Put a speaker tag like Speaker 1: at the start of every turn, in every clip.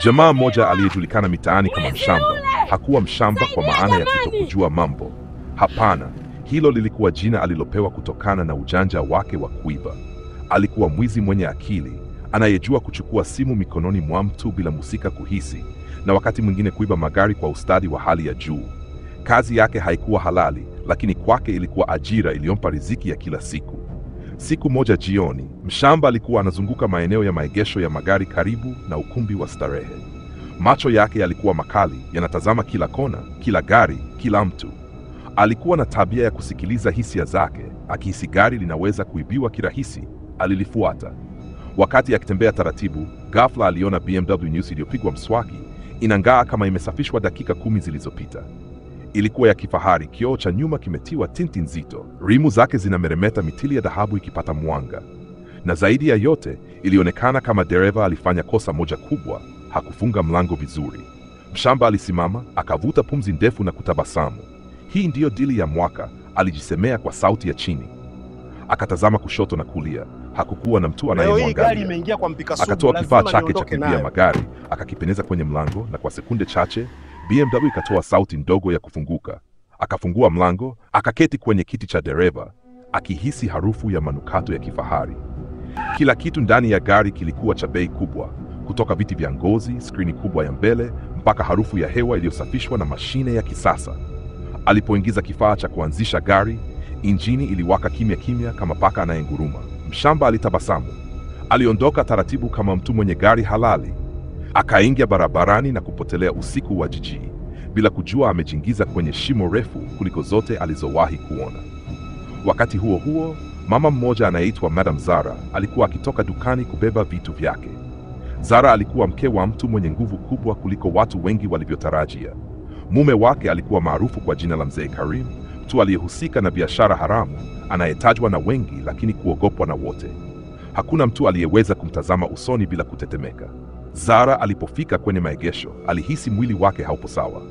Speaker 1: Jamaa mmoja aliyejulikana mitaani kama Mshamba hakuwa mshamba kwa maana ya kutokujua mambo. Hapana, hilo lilikuwa jina alilopewa kutokana na ujanja wake wa kuiba. Alikuwa mwizi mwenye akili, anayejua kuchukua simu mikononi mwa mtu bila mhusika kuhisi, na wakati mwingine kuiba magari kwa ustadi wa hali ya juu. Kazi yake haikuwa halali, lakini kwake ilikuwa ajira iliyompa riziki ya kila siku. Siku moja jioni, Mshamba alikuwa anazunguka maeneo ya maegesho ya magari karibu na ukumbi wa starehe. Macho yake yalikuwa makali, yanatazama kila kona, kila gari, kila mtu. Alikuwa na tabia ya kusikiliza hisia zake. Akihisi gari linaweza kuibiwa kirahisi, alilifuata. Wakati akitembea taratibu, ghafla aliona BMW nyeusi iliyopigwa mswaki, inang'aa kama imesafishwa dakika 10 zilizopita. Ilikuwa ya kifahari, kioo cha nyuma kimetiwa tinti nzito, rimu zake zinameremeta mitili ya dhahabu ikipata mwanga. Na zaidi ya yote, ilionekana kama dereva alifanya kosa moja kubwa: hakufunga mlango vizuri. Mshamba alisimama, akavuta pumzi ndefu na kutabasamu. Hii ndiyo dili ya mwaka, alijisemea kwa sauti ya chini. Akatazama kushoto na kulia, hakukuwa na mtu anayemwangalia. Akatoa kifaa chake cha kuibia magari, akakipeneza kwenye mlango, na kwa sekunde chache BMW ikatoa sauti ndogo ya kufunguka. Akafungua mlango, akaketi kwenye kiti cha dereva, akihisi harufu ya manukato ya kifahari. Kila kitu ndani ya gari kilikuwa cha bei kubwa, kutoka viti vya ngozi, skrini kubwa ya mbele, mpaka harufu ya hewa iliyosafishwa na mashine ya kisasa. Alipoingiza kifaa cha kuanzisha gari, injini iliwaka kimya kimya kama paka anayenguruma. Mshamba alitabasamu. Aliondoka taratibu kama mtu mwenye gari halali. Akaingia barabarani na kupotelea usiku wa jiji, bila kujua amejiingiza kwenye shimo refu kuliko zote alizowahi kuona. Wakati huo huo, mama mmoja anayeitwa Madam Zara alikuwa akitoka dukani kubeba vitu vyake. Zara alikuwa mke wa mtu mwenye nguvu kubwa kuliko watu wengi walivyotarajia. Mume wake alikuwa maarufu kwa jina la Mzee Karim, mtu aliyehusika na biashara haramu, anayetajwa na wengi lakini kuogopwa na wote. Hakuna mtu aliyeweza kumtazama usoni bila kutetemeka. Zara alipofika kwenye maegesho, alihisi mwili wake haupo sawa.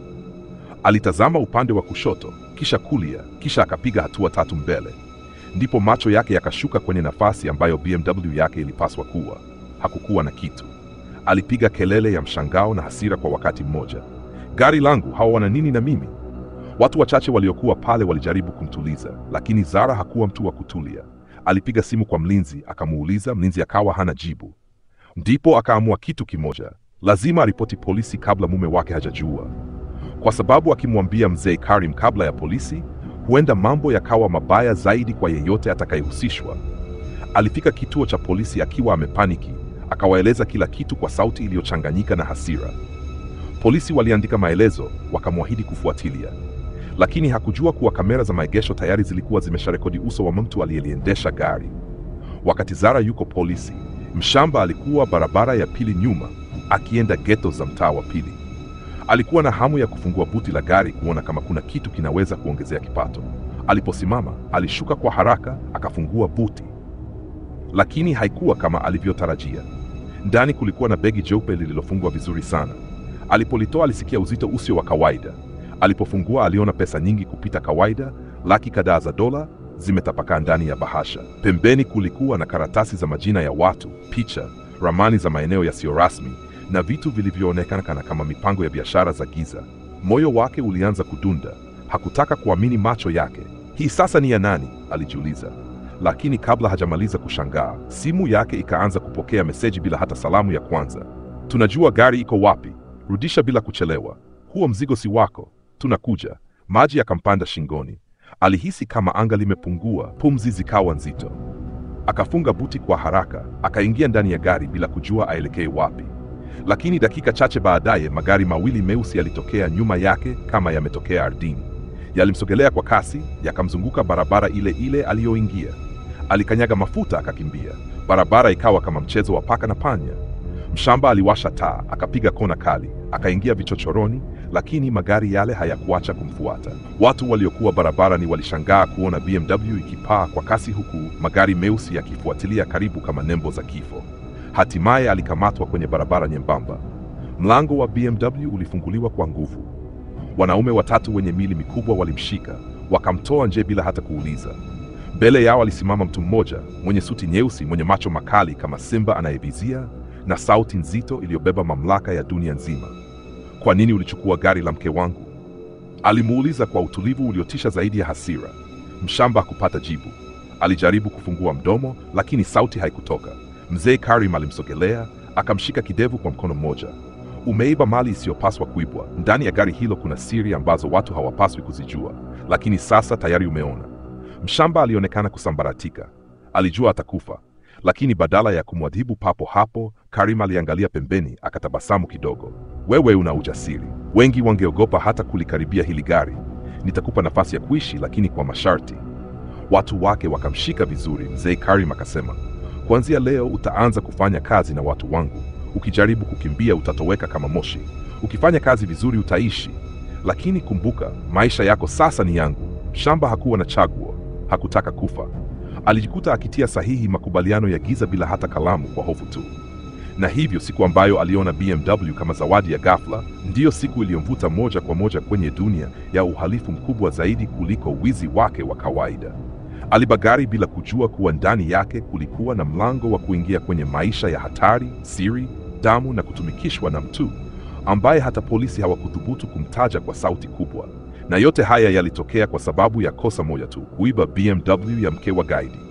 Speaker 1: Alitazama upande wa kushoto, kisha kulia, kisha akapiga hatua 3 mbele. Ndipo macho yake yakashuka kwenye nafasi ambayo BMW yake ilipaswa kuwa. Hakukuwa na kitu. Alipiga kelele ya mshangao na hasira kwa wakati mmoja. Gari langu, hawa wana nini na mimi? Watu wachache waliokuwa pale walijaribu kumtuliza, lakini Zara hakuwa mtu wa kutulia. Alipiga simu kwa mlinzi, akamuuliza. Mlinzi akawa hana jibu. Ndipo akaamua kitu kimoja: lazima aripoti polisi kabla mume wake hajajua, kwa sababu akimwambia Mzee Karim kabla ya polisi, huenda mambo yakawa mabaya zaidi kwa yeyote atakayehusishwa. Alifika kituo cha polisi akiwa amepaniki, akawaeleza kila kitu kwa sauti iliyochanganyika na hasira. Polisi waliandika maelezo, wakamwahidi kufuatilia, lakini hakujua kuwa kamera za maegesho tayari zilikuwa zimesharekodi uso wa mtu aliyeliendesha gari. Wakati Zara yuko polisi, Mshamba alikuwa barabara ya pili nyuma, akienda ghetto za mtaa wa pili. Alikuwa na hamu ya kufungua buti la gari kuona kama kuna kitu kinaweza kuongezea kipato. Aliposimama, alishuka kwa haraka, akafungua buti. Lakini haikuwa kama alivyotarajia. Ndani kulikuwa na begi jeupe lililofungwa vizuri sana. Alipolitoa alisikia uzito usio wa kawaida. Alipofungua aliona pesa nyingi kupita kawaida, laki kadhaa za dola zimetapakaa ndani ya bahasha. Pembeni kulikuwa na karatasi za majina ya watu, picha, ramani za maeneo yasiyo rasmi na vitu vilivyoonekana kama mipango ya biashara za giza. Moyo wake ulianza kudunda. Hakutaka kuamini macho yake. Hii sasa ni ya nani? Alijiuliza. Lakini kabla hajamaliza kushangaa, simu yake ikaanza kupokea meseji bila hata salamu ya kwanza. Tunajua gari iko wapi. Rudisha bila kuchelewa. Huo mzigo si wako. Tunakuja. Maji yakampanda shingoni. Alihisi kama anga limepungua, pumzi zikawa nzito. Akafunga buti kwa haraka, akaingia ndani ya gari bila kujua aelekee wapi. Lakini dakika chache baadaye, magari mawili meusi yalitokea nyuma yake kama yametokea ardhini. Yalimsogelea kwa kasi, yakamzunguka barabara ile ile aliyoingia. Alikanyaga mafuta, akakimbia. Barabara ikawa kama mchezo wa paka na panya. Mshamba aliwasha taa, akapiga kona kali, akaingia vichochoroni, lakini magari yale hayakuacha kumfuata. Watu waliokuwa barabarani walishangaa kuona BMW ikipaa kwa kasi, huku magari meusi yakifuatilia karibu kama nembo za kifo. Hatimaye alikamatwa kwenye barabara nyembamba. Mlango wa BMW ulifunguliwa kwa nguvu. Wanaume 3 wenye mili mikubwa walimshika, wakamtoa nje bila hata kuuliza. Mbele yao alisimama mtu mmoja mwenye suti nyeusi, mwenye macho makali kama simba anayevizia, na sauti nzito iliyobeba mamlaka ya dunia nzima. Kwa nini ulichukua gari la mke wangu? Alimuuliza kwa utulivu uliotisha zaidi ya hasira. Mshamba hakupata jibu. Alijaribu kufungua mdomo, lakini sauti haikutoka. Mzee Karim alimsogelea, akamshika kidevu kwa mkono mmoja. Umeiba mali isiyopaswa kuibwa. Ndani ya gari hilo kuna siri ambazo watu hawapaswi kuzijua, lakini sasa tayari umeona. Mshamba alionekana kusambaratika. Alijua atakufa, lakini badala ya kumwadhibu papo hapo, Karim aliangalia pembeni, akatabasamu kidogo. Wewe una ujasiri. Wengi wangeogopa hata kulikaribia hili gari. Nitakupa nafasi ya kuishi, lakini kwa masharti. Watu wake wakamshika vizuri. Mzee Karim akasema, kuanzia leo utaanza kufanya kazi na watu wangu. Ukijaribu kukimbia utatoweka kama moshi. Ukifanya kazi vizuri utaishi, lakini kumbuka, maisha yako sasa ni yangu. Mshamba hakuwa na chaguo. Hakutaka kufa. Alijikuta akitia sahihi makubaliano ya giza bila hata kalamu, kwa hofu tu. Na hivyo siku ambayo aliona BMW kama zawadi ya ghafla, ndiyo siku iliyomvuta moja kwa moja kwenye dunia ya uhalifu mkubwa zaidi kuliko wizi wake wa kawaida. Alibagari bila kujua kuwa ndani yake kulikuwa na mlango wa kuingia kwenye maisha ya hatari, siri, damu na kutumikishwa na mtu ambaye hata polisi hawakuthubutu kumtaja kwa sauti kubwa. Na yote haya yalitokea kwa sababu ya kosa moja tu: kuiba BMW ya mke wa gaidi.